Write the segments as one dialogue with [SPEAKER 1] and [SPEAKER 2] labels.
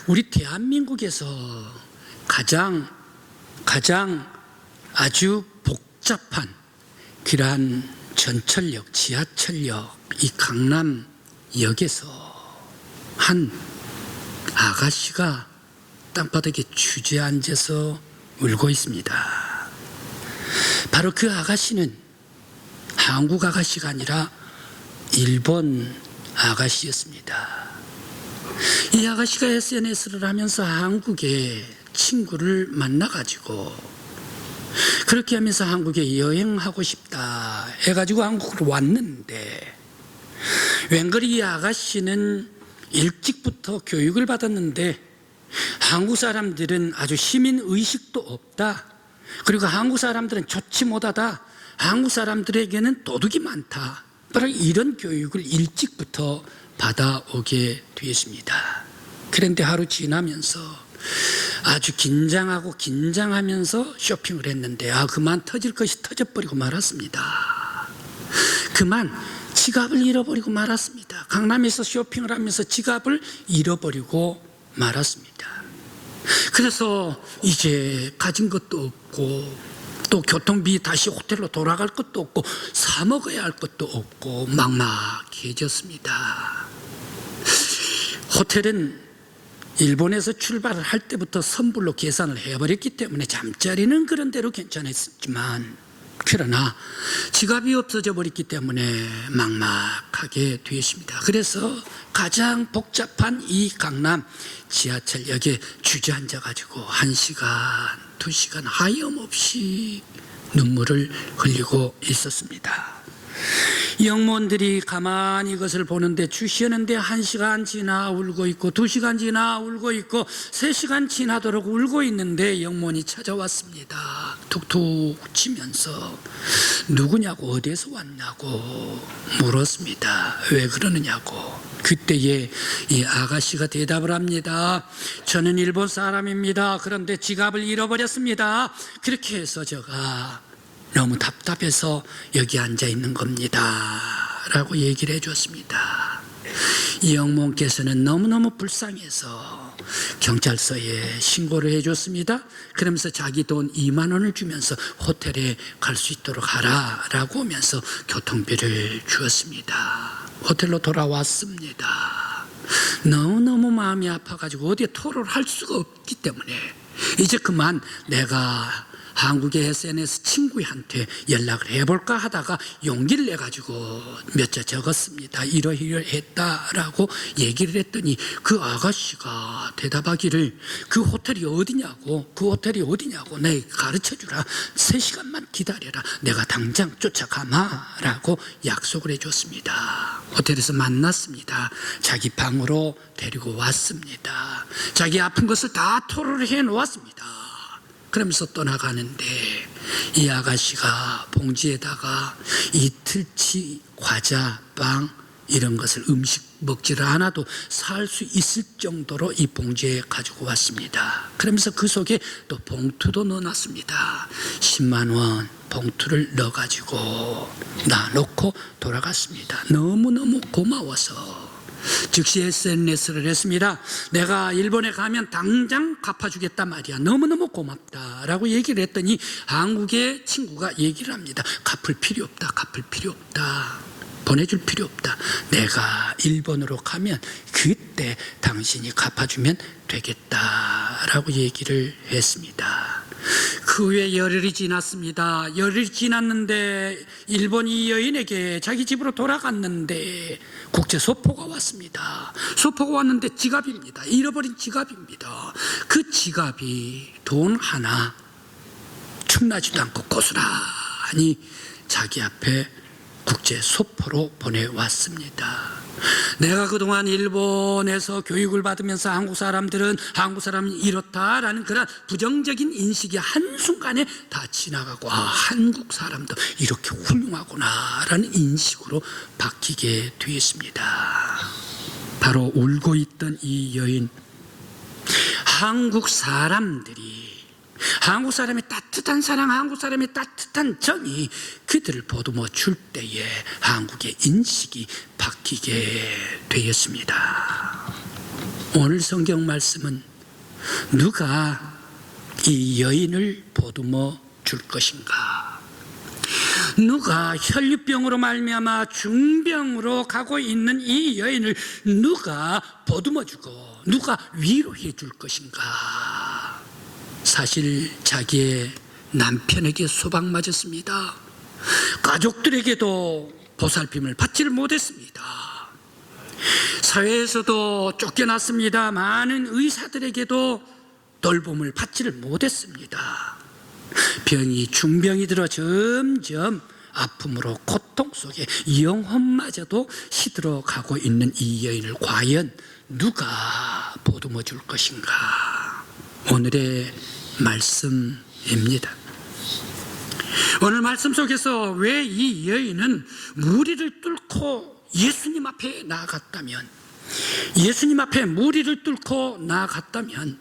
[SPEAKER 1] 우리 대한민국에서 가장 아주 복잡한 그러한 전철역, 지하철역, 이 강남역에서 한 아가씨가 땅바닥에 주저앉아서 울고 있습니다. 바로 그 아가씨는 한국 아가씨가 아니라 일본 아가씨였습니다. 이 아가씨가 SNS를 하면서 한국에 친구를 만나가지고 그렇게 하면서 한국에 여행하고 싶다 해가지고 한국으로 왔는데, 웬걸이 이 아가씨는 일찍부터 교육을 받았는데 한국 사람들은 아주 시민의식도 없다, 그리고 한국 사람들은 좋지 못하다, 한국 사람들에게는 도둑이 많다, 바로 이런 교육을 일찍부터 받아오게 되었습니다. 그런데 하루 지나면서 아주 긴장하면서 쇼핑을 했는데 그만 터질 것이 터져버리고 말았습니다. 그만 지갑을 잃어버리고 말았습니다. 강남에서 쇼핑을 하면서 지갑을 잃어버리고 말았습니다. 그래서 이제 가진 것도 없고 또 교통비 다시 호텔로 돌아갈 것도 없고 사 먹어야 할 것도 없고 막막해졌습니다. 호텔은 일본에서 출발을 할 때부터 선불로 계산을 해버렸기 때문에 잠자리는 그런 대로 괜찮았지만, 그러나 지갑이 없어져 버렸기 때문에 막막하게 되었습니다. 그래서 가장 복잡한 이 강남 지하철역에 주저앉아가지고 1시간, 2시간 하염없이 눈물을 흘리고 있었습니다. 영무원들이 가만히 이것을 보는데 주시는데 1시간 지나 울고 있고 2시간 지나 울고 있고 3시간 지나도록 울고 있는데 영무원이 찾아왔습니다. 툭툭 치면서 누구냐고, 어디에서 왔냐고 물었습니다. 왜 그러느냐고. 그때에 이 아가씨가 대답을 합니다. 저는 일본 사람입니다. 그런데 지갑을 잃어버렸습니다. 그렇게 해서 제가 너무 답답해서 여기 앉아 있는 겁니다 라고 얘기를 해줬습니다. 이 영무원께서는 너무너무 불쌍해서 경찰서에 신고를 해줬습니다. 그러면서 자기 돈 2만 원을 주면서 호텔에 갈 수 있도록 하라 라고 하면서 교통비를 주었습니다. 호텔로 돌아왔습니다. 너무너무 마음이 아파가지고 어디에 토로를 할 수가 없기 때문에 이제 그만 내가 한국의 SNS 친구한테 연락을 해볼까 하다가 용기를 내가지고 몇 자 적었습니다. 이러이러했다라고 얘기를 했더니 그 아가씨가 대답하기를 그 호텔이 어디냐고 내가 가르쳐주라, 3시간만 기다려라, 내가 당장 쫓아가마라고 약속을 해줬습니다. 호텔에서 만났습니다. 자기 방으로 데리고 왔습니다. 자기 아픈 것을 다 토로를 해놓았습니다. 그러면서 떠나가는데 이 아가씨가 봉지에다가 이틀치 과자, 빵 이런 것을 음식 먹지를 않아도 살 수 있을 정도로 이 봉지에 가지고 왔습니다. 그러면서 그 속에 또 봉투도 넣어놨습니다. 10만 원 봉투를 넣어가지고 놔놓고 돌아갔습니다. 너무너무 고마워서 즉시 SNS를 했습니다. 내가 일본에 가면 당장 갚아주겠단 말이야. 너무너무 고맙다 라고 얘기를 했더니 한국의 친구가 얘기를 합니다. 갚을 필요 없다. 보내줄 필요 없다. 내가 일본으로 가면 그때 당신이 갚아주면 되겠다라고 얘기를 했습니다. 그 후에 열흘이 지났습니다. 열흘이 지났는데 일본 이 여인에게 자기 집으로 돌아갔는데 국제 소포가 왔습니다. 소포가 왔는데 지갑입니다. 잃어버린 지갑입니다. 그 지갑이 돈 하나 틈나지도 않고 고스란히 자기 앞에 국제 소포로 보내왔습니다. 내가 그동안 일본에서 교육을 받으면서 한국 사람이 이렇다라는 그런 부정적인 인식이 한순간에 다 지나가고 한국 사람도 이렇게 훌륭하구나라는 인식으로 바뀌게 되었습니다. 바로 울고 있던 이 여인, 한국 사람의 따뜻한 사랑, 한국 사람의 따뜻한 정이 그들을 보듬어 줄 때에 한국의 인식이 바뀌게 되었습니다. 오늘 성경 말씀은 누가 이 여인을 보듬어 줄 것인가? 누가 혈류병으로 말미암아 중병으로 가고 있는 이 여인을 누가 보듬어 주고 누가 위로해 줄 것인가? 사실 자기의 남편에게 소방 맞았습니다. 가족들에게도 보살핌을 받지를 못했습니다. 사회에서도 쫓겨났습니다. 많은 의사들에게도 돌봄을 받지를 못했습니다. 병이 중병이 들어 점점 아픔으로 고통 속에 영혼마저도 시들어가고 있는 이 여인을 과연 누가 보듬어 줄 것인가? 오늘의 말씀입니다. 오늘 말씀 속에서 왜 이 여인은 무리를 뚫고 예수님 앞에 나아갔다면, 예수님 앞에 무리를 뚫고 나아갔다면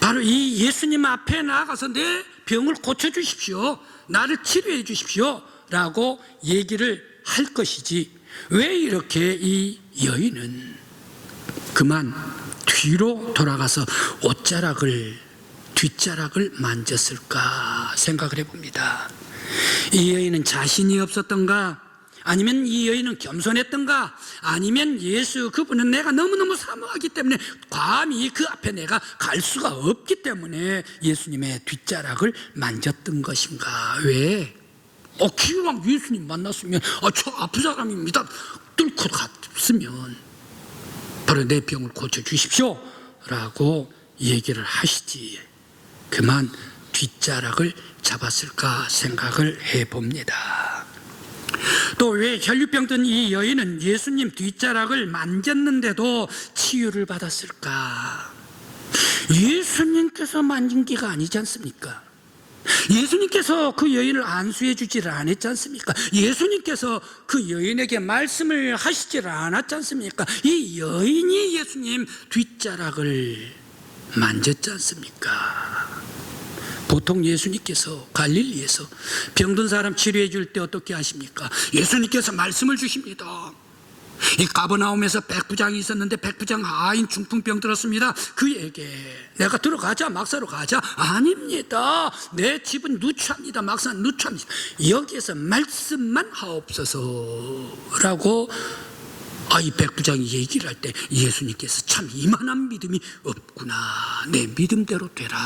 [SPEAKER 1] 바로 이 예수님 앞에 나아가서 내 병을 고쳐주십시오, 나를 치료해 주십시오 라고 얘기를 할 것이지, 왜 이렇게 이 여인은 그만 뒤로 돌아가서 뒷자락을 만졌을까 생각을 해봅니다. 이 여인은 자신이 없었던가? 아니면 이 여인은 겸손했던가? 아니면 예수 그분은 내가 너무너무 사모하기 때문에 감히 그 앞에 내가 갈 수가 없기 때문에 예수님의 뒷자락을 만졌던 것인가? 왜? 기왕 예수님 만났으면 저 아픈 사람입니다 뚫고 갔으면 바로 내 병을 고쳐주십시오 라고 얘기를 하시지, 그만 뒷자락을 잡았을까 생각을 해봅니다. 또 왜 혈류병 든 이 여인은 예수님 뒷자락을 만졌는데도 치유를 받았을까? 예수님께서 만진 게가 아니지 않습니까? 예수님께서 그 여인을 안수해 주지를 않았지 않습니까? 예수님께서 그 여인에게 말씀을 하시지를 않았지 않습니까? 이 여인이 예수님 뒷자락을 만졌지 않습니까? 보통 예수님께서 갈릴리에서 병든 사람 치료해 줄 때 어떻게 하십니까? 예수님께서 말씀을 주십니다. 이 가버나움에서 백부장이 있었는데 백부장 하인 중풍병 들었습니다. 그에게 내가 들어가자, 막사로 가자. 아닙니다, 내 집은 누추합니다, 막사는 누추합니다, 여기에서 말씀만 하옵소서 라고 이 백부장이 얘기를 할 때 예수님께서 참 이만한 믿음이 없구나, 내 믿음대로 되라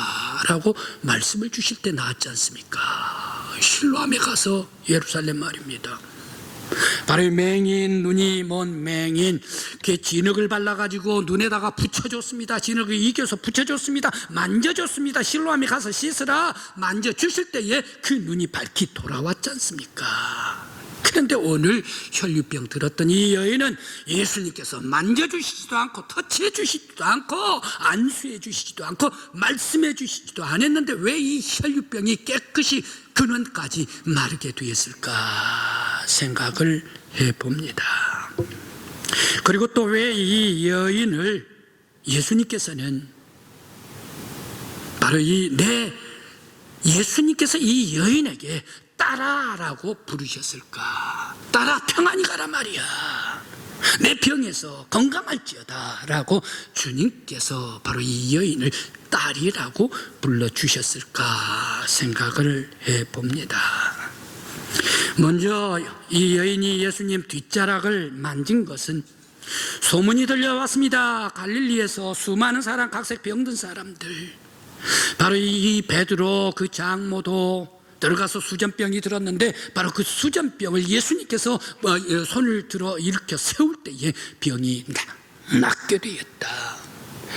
[SPEAKER 1] 라고 말씀을 주실 때 나왔지 않습니까? 실로암에 가서, 예루살렘 말입니다, 바로 맹인, 눈이 먼 맹인, 그 진흙을 발라가지고 눈에다가 붙여줬습니다. 진흙을 이겨서 붙여줬습니다. 만져줬습니다. 실로암에 가서 씻으라 만져주실 때에 그 눈이 밝히 돌아왔지 않습니까? 그런데 오늘 혈류병 들었던 이 여인은 예수님께서 만져주시지도 않고 터치해 주시지도 않고 안수해 주시지도 않고 말씀해 주시지도 않았는데 왜 이 혈류병이 깨끗이 근원까지 마르게 되었을까 생각을 해봅니다. 그리고 또 왜 이 여인을 예수님께서는 바로 예수님께서 이 여인에게 따라라고 부르셨을까? 따라, 평안히 가라 말이야, 내 병에서 건강할지어다 라고 주님께서 바로 이 여인을 딸이라고 불러주셨을까 생각을 해봅니다. 먼저 이 여인이 예수님 뒷자락을 만진 것은 소문이 들려왔습니다. 갈릴리에서 수많은 사람, 각색 병든 사람들, 바로 이 베드로 그 장모도 들어가서 수전병이 들었는데 바로 그 수전병을 예수님께서 손을 들어 일으켜 세울 때에 병이 낫게 되었다.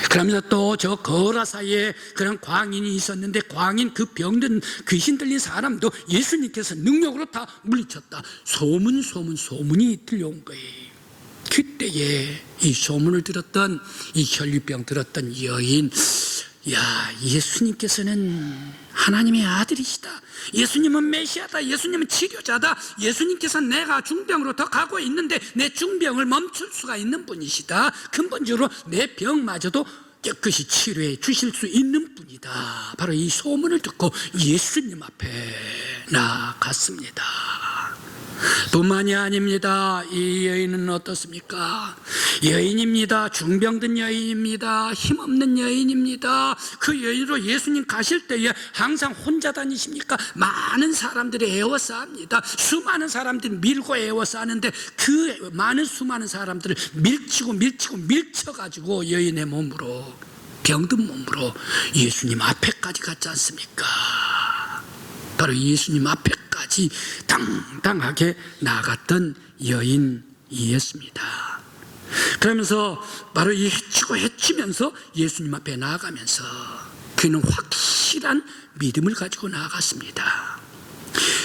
[SPEAKER 1] 그러면서 또 저 거라 사이에 그런 광인이 있었는데 광인, 그 병든 귀신 들린 사람도 예수님께서 능력으로 다 물리쳤다. 소문이 들려온 거예요. 그때에 이 소문을 들었던, 이 혈류병 들었던 여인, 예수님께서는 하나님의 아들이시다, 예수님은 메시아다, 예수님은 치료자다, 예수님께서 내가 중병으로 더 가고 있는데 내 중병을 멈출 수가 있는 분이시다, 근본적으로 내 병마저도 깨끗이 치료해 주실 수 있는 분이다. 바로 이 소문을 듣고 예수님 앞에 나아갔습니다. 뿐만이 아닙니다. 이 여인은 어떻습니까? 여인입니다. 중병든 여인입니다. 힘없는 여인입니다. 그 여인으로 예수님 가실 때에 항상 혼자 다니십니까? 많은 사람들이 애워싸합니다. 수많은 사람들이 밀고 애워싸는데 그 많은 수많은 사람들을 밀쳐가지고 여인의 몸으로, 병든 몸으로 예수님 앞에까지 갔지 않습니까? 바로 예수님 앞에까지 당당하게 나갔던 여인이었습니다. 그러면서 바로 이 헤치면서 예수님 앞에 나아가면서 그는 확실한 믿음을 가지고 나아갔습니다.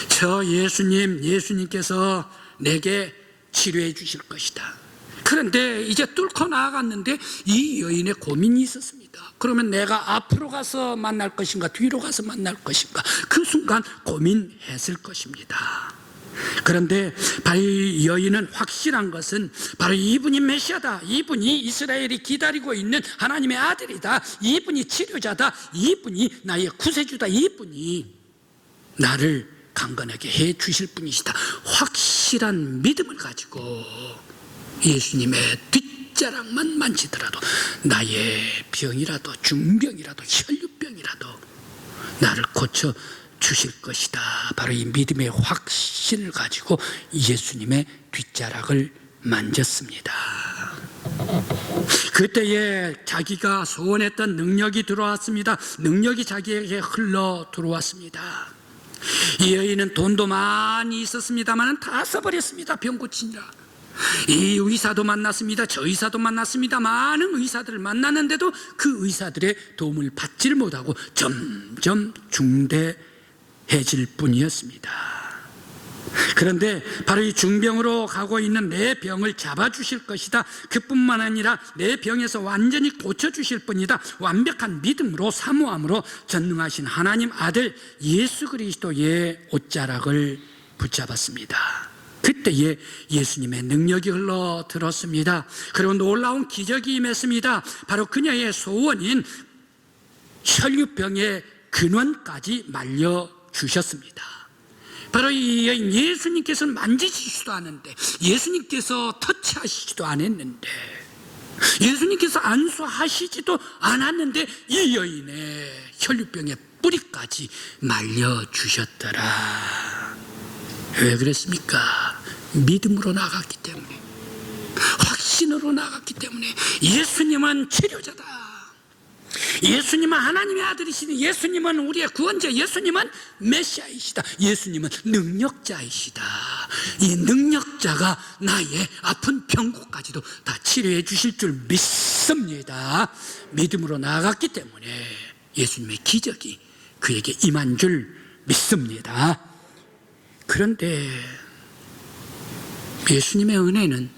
[SPEAKER 1] 저 예수님께서 내게 치료해 주실 것이다. 그런데 이제 뚫고 나아갔는데 이 여인의 고민이 있었습니다. 그러면 내가 앞으로 가서 만날 것인가 뒤로 가서 만날 것인가, 그 순간 고민했을 것입니다. 그런데 바로 이 여인은 확실한 것은 바로 이분이 메시아다, 이분이 이스라엘이 기다리고 있는 하나님의 아들이다, 이분이 치료자다, 이분이 나의 구세주다, 이분이 나를 강건하게 해 주실 분이시다. 확실한 믿음을 가지고 예수님의 뒷자락만 만지더라도 나의 병이라도 중병이라도 혈류병이라도 나를 고쳐 주실 것이다. 바로 이 믿음의 확신을 가지고 예수님의 뒷자락을 만졌습니다. 그때에 자기가 소원했던 능력이 들어왔습니다. 능력이 자기에게 흘러 들어왔습니다. 이 여인은 돈도 많이 있었습니다만 다 써버렸습니다. 병 고치느라. 이 의사도 만났습니다. 저 의사도 만났습니다. 많은 의사들을 만났는데도 그 의사들의 도움을 받지를 못하고 점점 중대해질 뿐이었습니다. 그런데 바로 이 중병으로 가고 있는 내 병을 잡아주실 것이다. 그뿐만 아니라 내 병에서 완전히 고쳐주실 분이다. 완벽한 믿음으로 사모함으로 전능하신 하나님 아들 예수 그리스도의 옷자락을 붙잡았습니다. 그때에 예수님의 능력이 흘러들었습니다. 그리고 놀라운 기적이 임했습니다. 바로 그녀의 소원인 혈류병의 근원까지 말려주셨습니다. 바로 이 여인, 예수님께서는 만지시지도 않았는데, 예수님께서 터치하시지도 않았는데, 예수님께서 안수하시지도 않았는데 이 여인의 혈류병의 뿌리까지 말려주셨더라. 왜 그랬습니까? 믿음으로 나갔기 때문에, 확신으로 나갔기 때문에. 예수님은 치료자다, 예수님은 하나님의 아들이시니, 예수님은 우리의 구원자, 예수님은 메시아이시다, 예수님은 능력자이시다. 이 능력자가 나의 아픈 병고까지도 다 치료해 주실 줄 믿습니다. 믿음으로 나갔기 때문에 예수님의 기적이 그에게 임한 줄 믿습니다. 그런데 예수님의 은혜는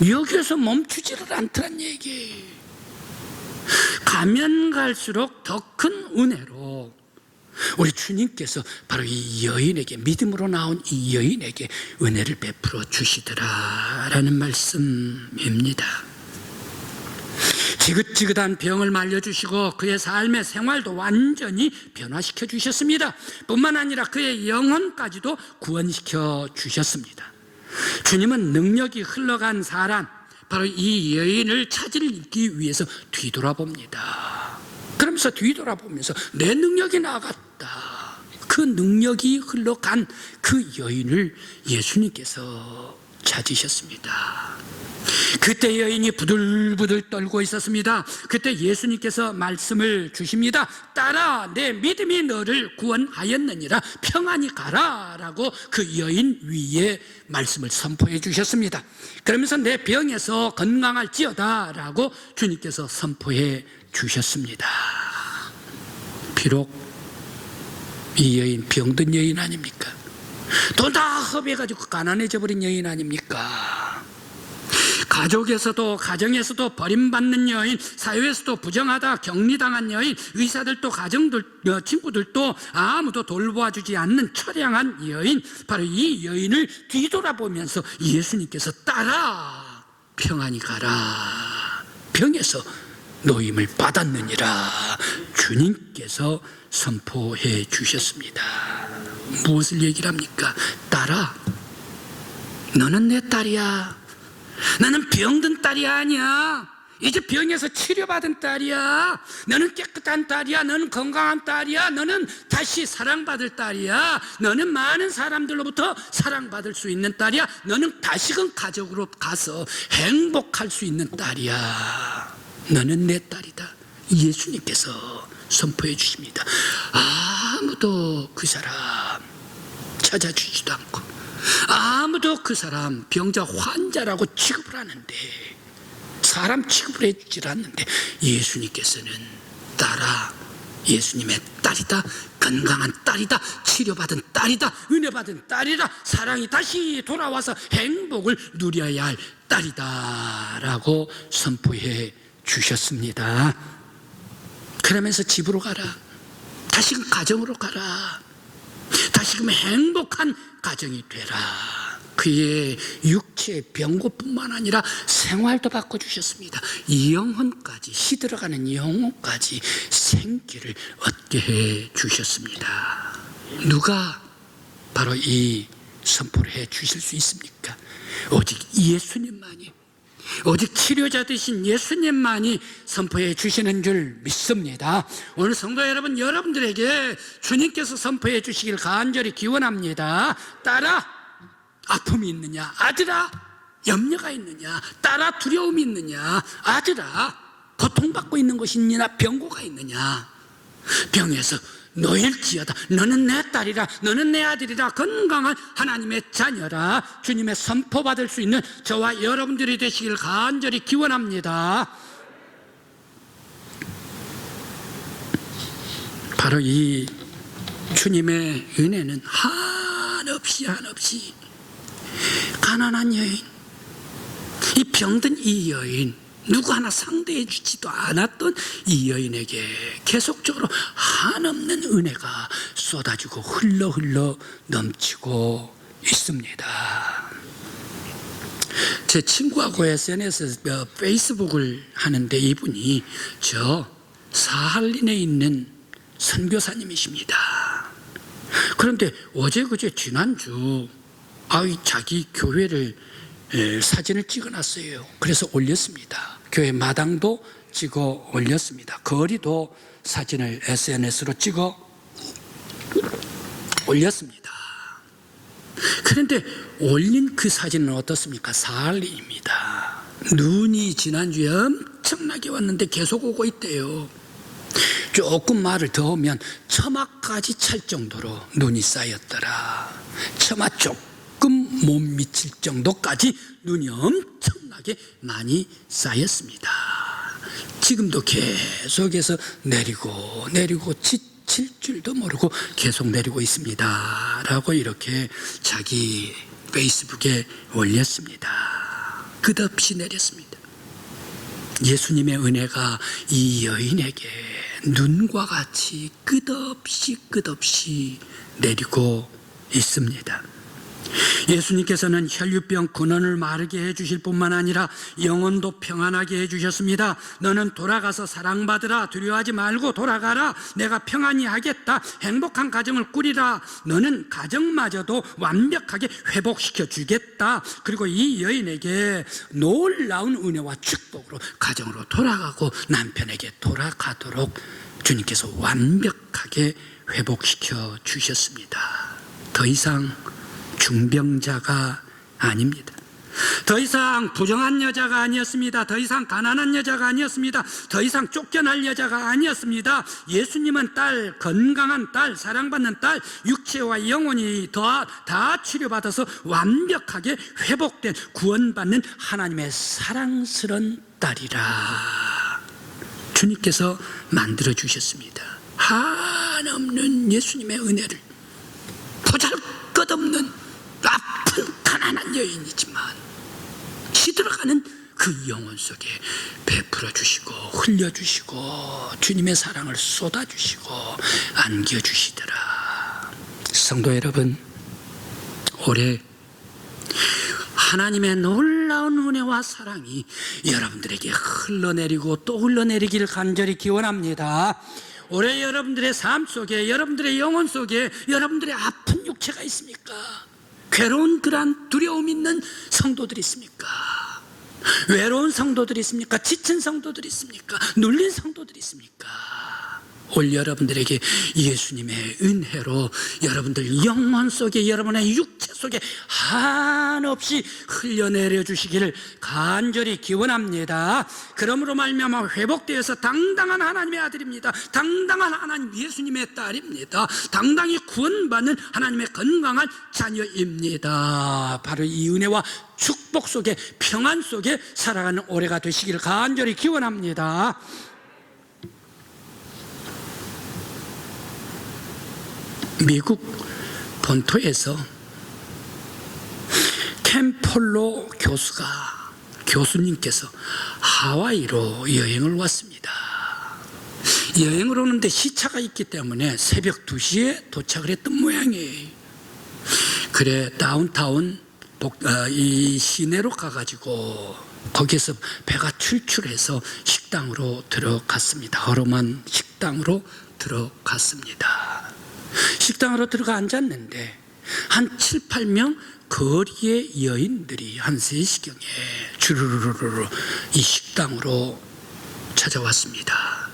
[SPEAKER 1] 여기에서 멈추지를 않더란 얘기. 가면 갈수록 더 큰 은혜로 우리 주님께서 바로 이 여인에게, 믿음으로 나온 이 여인에게 은혜를 베풀어 주시더라라는 말씀입니다. 지긋지긋한 병을 말려주시고 그의 삶의 생활도 완전히 변화시켜 주셨습니다. 뿐만 아니라 그의 영혼까지도 구원시켜 주셨습니다. 주님은 능력이 흘러간 사람, 바로 이 여인을 찾기 위해서 뒤돌아봅니다. 그러면서 뒤돌아보면서 내 능력이 나갔다, 그 능력이 흘러간 그 여인을 예수님께서 찾으셨습니다. 그때 여인이 부들부들 떨고 있었습니다. 그때 예수님께서 말씀을 주십니다. 딸아, 내 믿음이 너를 구원하였느니라, 평안히 가라 라고 그 여인 위에 말씀을 선포해 주셨습니다. 그러면서 내 병에서 건강할지어다 라고 주님께서 선포해 주셨습니다. 비록 이 여인 병든 여인 아닙니까? 돈 다 허비해가지고 가난해져 버린 여인 아닙니까? 가족에서도, 가정에서도 버림받는 여인, 사회에서도 부정하다 격리당한 여인, 의사들도 가정들, 친구들도 아무도 돌보아주지 않는 처량한 여인, 바로 이 여인을 뒤돌아보면서 예수님께서 딸아, 평안히 가라, 병에서 노임을 받았느니라 주님께서 선포해 주셨습니다. 무엇을 얘기를 합니까? 딸아, 너는 내 딸이야. 너는 병든 딸이 아니야. 이제 병에서 치료받은 딸이야. 너는 깨끗한 딸이야. 너는 건강한 딸이야. 너는 다시 사랑받을 딸이야. 너는 많은 사람들로부터 사랑받을 수 있는 딸이야. 너는 다시금 가족으로 가서 행복할 수 있는 딸이야. 너는 내 딸이다. 예수님께서 선포해 주십니다. 아무도 그 사람 찾아주지도 않고, 아무도 그 사람 병자 환자라고 취급을 하는데, 사람 취급을 해주질 않는데, 예수님께서는 딸아, 예수님의 딸이다, 건강한 딸이다, 치료받은 딸이다, 은혜받은 딸이다, 사랑이 다시 돌아와서 행복을 누려야 할 딸이다 라고 선포해 주셨습니다. 그러면서 집으로 가라, 다시금 가정으로 가라, 다시금 행복한 가정이 되라. 그의 육체의 병고뿐만 아니라 생활도 바꿔주셨습니다. 영혼까지, 시들어가는 영혼까지 생기를 얻게 해 주셨습니다. 누가 바로 이 선포를 해 주실 수 있습니까? 오직 예수님만이, 오직 치료자 되신 예수님만이 선포해 주시는 줄 믿습니다. 오늘 성도 여러분, 여러분들에게 주님께서 선포해 주시길 간절히 기원합니다. 딸아, 아픔이 있느냐? 아들아, 염려가 있느냐? 딸아, 두려움이 있느냐? 아들아, 고통받고 있는 것이 있느냐? 병고가 있느냐? 병에서 놓일지어다. 너는 내 딸이라, 너는 내 아들이라, 건강한 하나님의 자녀라. 주님의 선포받을 수 있는 저와 여러분들이 되시길 간절히 기원합니다. 바로 이 주님의 은혜는 한없이 가난한 여인, 이 병든 이 여인, 누구 하나 상대해 주지도 않았던 이 여인에게 계속적으로 한없는 은혜가 쏟아지고 흘러 넘치고 있습니다. 제 친구하고 SNS, 페이스북을 하는데 이분이 저 사할린에 있는 선교사님이십니다. 그런데 어제 그제 지난주 자기 교회를 사진을 찍어놨어요. 그래서 올렸습니다. 교회 마당도 찍어 올렸습니다. 거리도 사진을 SNS로 찍어 올렸습니다. 그런데 올린 그 사진은 어떻습니까? 사할린입니다. 눈이 지난주에 엄청나게 왔는데 계속 오고 있대요. 조금 말을 더 하면 처마까지 찰 정도로 눈이 쌓였더라. 처마 조금 못 미칠 정도까지 눈이 엄청나게 많이 쌓였습니다. 지금도 계속해서 내리고 지칠 줄도 모르고 계속 내리고 있습니다 라고 이렇게 자기 페이스북에 올렸습니다. 끝없이 내렸습니다. 예수님의 은혜가 이 여인에게 눈과 같이 끝없이 내리고 있습니다. 예수님께서는 혈류병 근원을 마르게 해주실 뿐만 아니라 영혼도 평안하게 해주셨습니다. 너는 돌아가서 사랑받으라. 두려워하지 말고 돌아가라. 내가 평안히 하겠다. 행복한 가정을 꾸리라. 너는 가정마저도 완벽하게 회복시켜 주겠다. 그리고 이 여인에게 놀라운 은혜와 축복으로 가정으로 돌아가고 남편에게 돌아가도록 주님께서 완벽하게 회복시켜 주셨습니다. 더 이상 중병자가 아닙니다. 더 이상 부정한 여자가 아니었습니다. 더 이상 가난한 여자가 아니었습니다. 더 이상 쫓겨날 여자가 아니었습니다. 예수님은 딸, 건강한 딸, 사랑받는 딸, 육체와 영혼이 다 치료받아서 완벽하게 회복된 구원받는 하나님의 사랑스러운 딸이라 주님께서 만들어주셨습니다. 한없는 예수님의 은혜를 보잘것없는 아픈 가난한 여인이지만 시들어가는 그 영혼 속에 베풀어 주시고 흘려 주시고 주님의 사랑을 쏟아 주시고 안겨 주시더라. 성도 여러분, 올해 하나님의 놀라운 은혜와 사랑이 여러분들에게 흘러내리고 또 흘러내리기를 간절히 기원합니다. 올해 여러분들의 삶 속에, 여러분들의 영혼 속에 여러분들의 아픈 육체가 있습니까? 괴로운 그러한 두려움 있는 성도들이 있습니까? 외로운 성도들이 있습니까? 지친 성도들이 있습니까? 눌린 성도들이 있습니까? 올 여러분들에게 예수님의 은혜로 여러분들 영혼 속에, 여러분의 육체 속에 한없이 흘려내려 주시기를 간절히 기원합니다. 그러므로 말미암아 회복되어서 당당한 하나님의 아들입니다. 당당한 하나님 예수님의 딸입니다. 당당히 구원받는 하나님의 건강한 자녀입니다. 바로 이 은혜와 축복 속에, 평안 속에 살아가는 올해가 되시기를 간절히 기원합니다. 미국 본토에서 켄폴로 교수님께서 하와이로 여행을 왔습니다. 여행을 오는데 시차가 있기 때문에 새벽 2시에 도착을 했던 모양이에요. 그래 다운타운 이 시내로 가가지고 거기에서 배가 출출해서 식당으로 들어갔습니다. 허름한 식당으로 들어갔습니다. 식당으로 들어가 앉았는데 한 7, 8명 거리의 여인들이 한 3시경에 주르르르 이 식당으로 찾아왔습니다.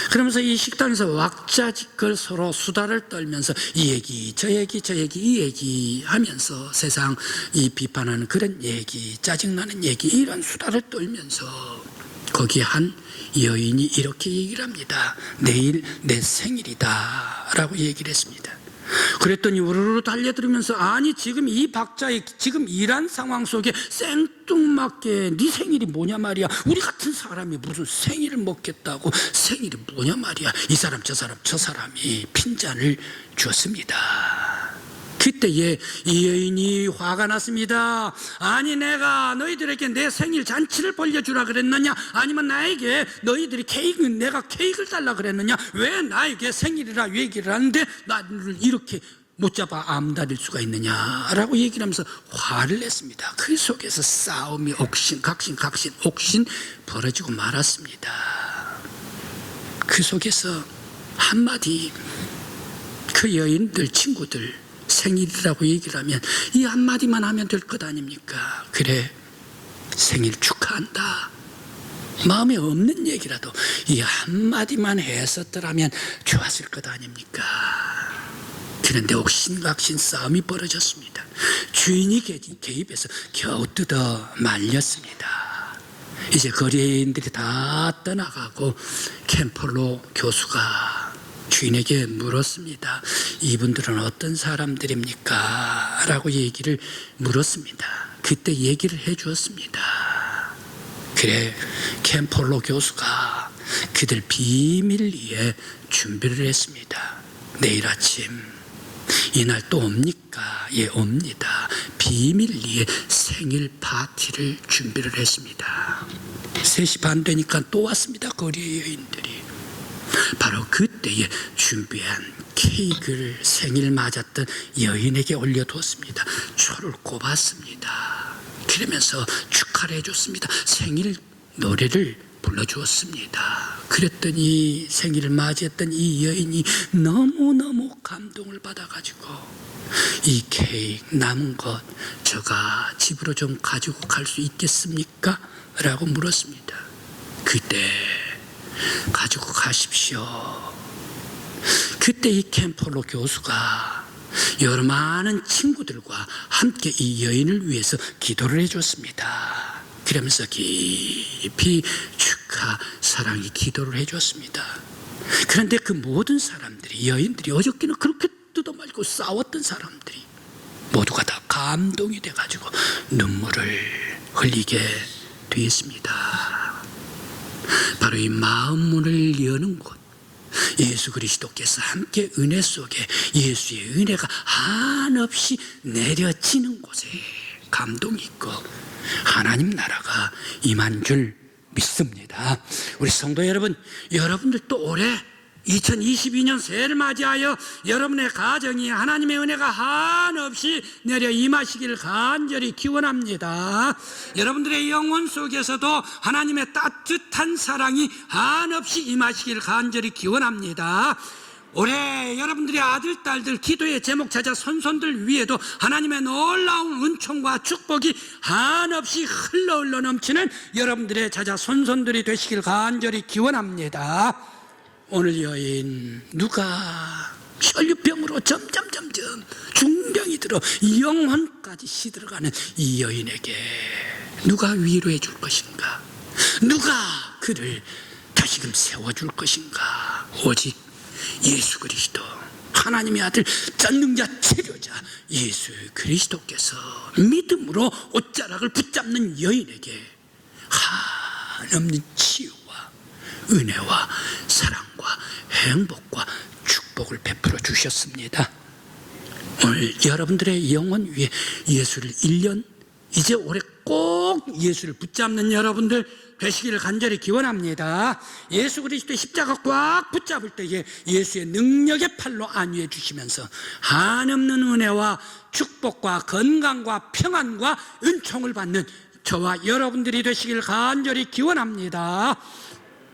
[SPEAKER 1] 그러면서 이 식당에서 왁자지껄 서로 수다를 떨면서 이 얘기 저 얘기 저 얘기 이 얘기 하면서 세상 이 비판하는 그런 얘기, 짜증나는 얘기, 이런 수다를 떨면서 거기에 한 여인이 이렇게 얘기를 합니다. 내일 내 생일이다 라고 얘기를 했습니다. 그랬더니 우르르 달려들으면서 아니 지금 이 박자에 지금 이란 상황 속에 생뚱맞게 네 생일이 뭐냐 말이야. 우리 같은 사람이 무슨 생일을 먹겠다고, 생일이 뭐냐 말이야. 이 사람 저 사람이 핀잔을 줬습니다. 그때에 이 여인이 화가 났습니다. 아니 내가 너희들에게 내 생일 잔치를 벌려주라 그랬느냐, 아니면 나에게 너희들이 내가 케이크를 달라 그랬느냐, 왜 나에게 생일이라 얘기를 하는데 나를 이렇게 못 잡아 암다릴 수가 있느냐라고 얘기를 하면서 화를 냈습니다. 그 속에서 싸움이 옥신 벌어지고 말았습니다. 그 속에서 한마디, 그 여인들 친구들 생일이라고 얘기를 하면 이 한마디만 하면 될 것 아닙니까? 그래 생일 축하한다, 마음에 없는 얘기라도 이 한마디만 했었더라면 좋았을 것 아닙니까? 그런데 옥신각신 싸움이 벌어졌습니다. 주인이 개입해서 겨우 뜯어 말렸습니다. 이제 거리인들이 다 떠나가고 켄폴로 교수가 주인에게 물었습니다. 이분들은 어떤 사람들입니까? 라고 얘기를 물었습니다. 그때 얘기를 해 주었습니다. 그래 켄폴로 교수가 그들 비밀리에 준비를 했습니다. 내일 아침 이날 또 옵니까? 예, 옵니다. 비밀리에 생일 파티를 준비를 했습니다. 3시 반 되니까 또 왔습니다. 거리의 여인들이. 바로 그때에 준비한 케이크를 생일 맞았던 여인에게 올려두었습니다. 초를 꼽았습니다. 그러면서 축하를 해줬습니다. 생일 노래를 불러주었습니다. 그랬더니 생일을 맞이했던 이 여인이 너무너무 감동을 받아가지고 이 케이크 남은 것 제가 집으로 좀 가지고 갈 수 있겠습니까? 라고 물었습니다. 그때 가지고 가십시오. 그때 이 켄폴로 교수가 여러 많은 친구들과 함께 이 여인을 위해서 기도를 해줬습니다. 그러면서 깊이 축하, 사랑의 기도를 해줬습니다. 그런데 그 모든 사람들이, 여인들이 어저께는 그렇게 뜯어말고 싸웠던 사람들이 모두가 다 감동이 돼가지고 눈물을 흘리게 되었습니다. 바로 이 마음 문을 여는 곳, 예수 그리스도께서 함께 은혜 속에 예수의 은혜가 한없이 내려지는 곳에 감동이 있고 하나님 나라가 임한 줄 믿습니다. 우리 성도 여러분, 여러분들도 올해 2022년 새해를 맞이하여 여러분의 가정이 하나님의 은혜가 한없이 내려 임하시기를 간절히 기원합니다. 여러분들의 영혼 속에서도 하나님의 따뜻한 사랑이 한없이 임하시기를 간절히 기원합니다. 올해 여러분들의 아들, 딸들 기도의 제목 찾아 손손들 위에도 하나님의 놀라운 은총과 축복이 한없이 흘러 넘치는 여러분들의 찾아 손손들이 되시길 간절히 기원합니다. 오늘 여인 누가 혈류병으로 점점 중병이 들어 영혼까지 시들어가는 이 여인에게 누가 위로해 줄 것인가? 누가 그를 다시금 세워줄 것인가? 오직 예수 그리스도, 하나님의 아들, 전능자, 치료자 예수 그리스도께서 믿음으로 옷자락을 붙잡는 여인에게 한없는 치유와 은혜와 사랑과 행복과 축복을 베풀어 주셨습니다. 오늘 여러분들의 영혼 위에 예수를 1년, 이제 올해 꼭 예수를 붙잡는 여러분들 되시기를 간절히 기원합니다. 예수 그리스도의 십자가 꽉 붙잡을 때에 예수의 능력의 팔로 안위해 주시면서 한없는 은혜와 축복과 건강과 평안과 은총을 받는 저와 여러분들이 되시기를 간절히 기원합니다.